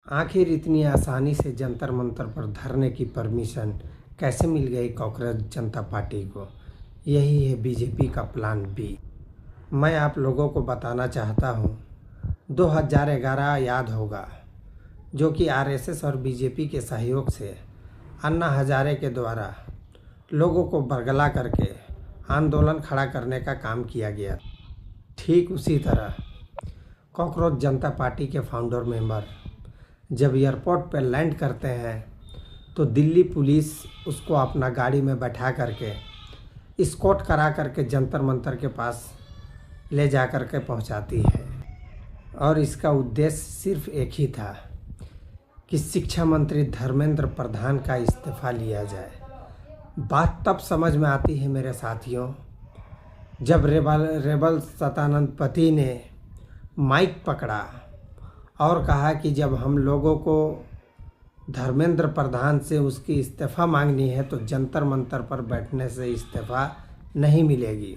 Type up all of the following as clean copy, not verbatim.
आखिर इतनी आसानी से जंतर मंतर पर धरने की परमिशन कैसे मिल गई कॉकरोच जनता पार्टी को? यही है बीजेपी का प्लान बी। मैं आप लोगों को बताना चाहता हूँ, 2011 याद होगा, जो कि आरएसएस और बीजेपी के सहयोग से अन्ना हजारे के द्वारा लोगों को बरगला करके आंदोलन खड़ा करने का काम किया गया। ठीक उसी तरह कॉकरोच जनता पार्टी के फाउंडर मेंबर जब एयरपोर्ट पर लैंड करते हैं तो दिल्ली पुलिस उसको अपना गाड़ी में बैठा करके एस्कॉर्ट करा करके जंतर मंतर के पास ले जा कर के पहुँचाती है। और इसका उद्देश्य सिर्फ एक ही था कि शिक्षा मंत्री धर्मेंद्र प्रधान का इस्तीफा लिया जाए। बात तब समझ में आती है मेरे साथियों, जब रेबल सदानंद पति ने माइक पकड़ा और कहा कि जब हम लोगों को धर्मेंद्र प्रधान से उसकी इस्तीफ़ा मांगनी है तो जंतर मंतर पर बैठने से इस्तीफ़ा नहीं मिलेगी।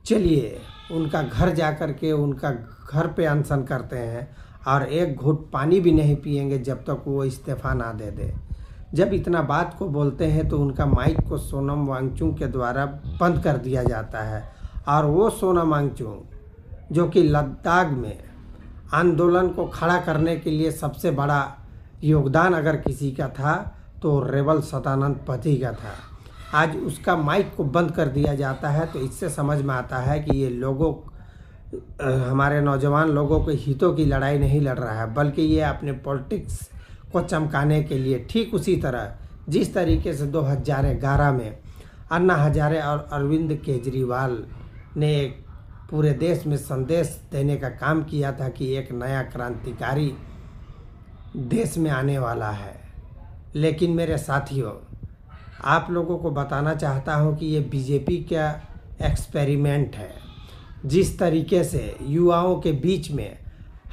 चलिए उनका घर जा कर के उनका घर पे अनशन करते हैं और एक घूंट पानी भी नहीं पिएंगे जब तक वो इस्तीफ़ा ना दे दे। जब इतना बात को बोलते हैं तो उनका माइक को सोनम वांगचुक के द्वारा बंद कर दिया जाता है। और वो सोनम वांगचुक जो कि लद्दाख में आंदोलन को खड़ा करने के लिए सबसे बड़ा योगदान अगर किसी का था तो रेबल सदानंद पति का था, आज उसका माइक को बंद कर दिया जाता है। तो इससे समझ में आता है कि ये लोगों हमारे नौजवान लोगों के हितों की लड़ाई नहीं लड़ रहा है, बल्कि ये अपने पॉलिटिक्स को चमकाने के लिए, ठीक उसी तरह जिस तरीके से 2011 में अन्ना हजारे और अरविंद केजरीवाल ने एक पूरे देश में संदेश देने का काम किया था कि एक नया क्रांतिकारी देश में आने वाला है। लेकिन मेरे साथियों, आप लोगों को बताना चाहता हूं कि ये बीजेपी का एक्सपेरिमेंट है। जिस तरीके से युवाओं के बीच में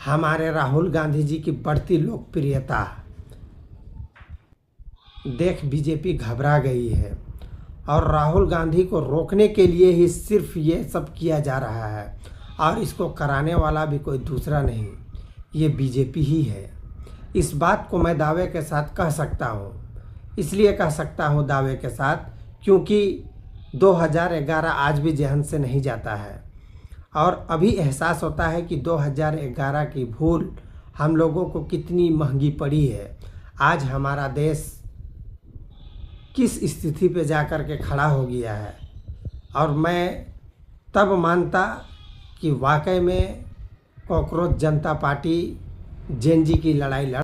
हमारे राहुल गांधी जी की बढ़ती लोकप्रियता देख बीजेपी घबरा गई है और राहुल गांधी को रोकने के लिए ही सिर्फ ये सब किया जा रहा है। और इसको कराने वाला भी कोई दूसरा नहीं, ये बीजेपी ही है। इस बात को मैं दावे के साथ कह सकता हूँ, इसलिए कह सकता हूँ दावे के साथ क्योंकि 2011 आज भी जहन से नहीं जाता है। और अभी एहसास होता है कि 2011 की भूल हम लोगों को कितनी महंगी पड़ी है। आज हमारा देश किस स्थिति पे जा कर के खड़ा हो गया है। और मैं तब मानता कि वाकई में कॉकरोच जनता पार्टी जेन जी की लड़ाई लड़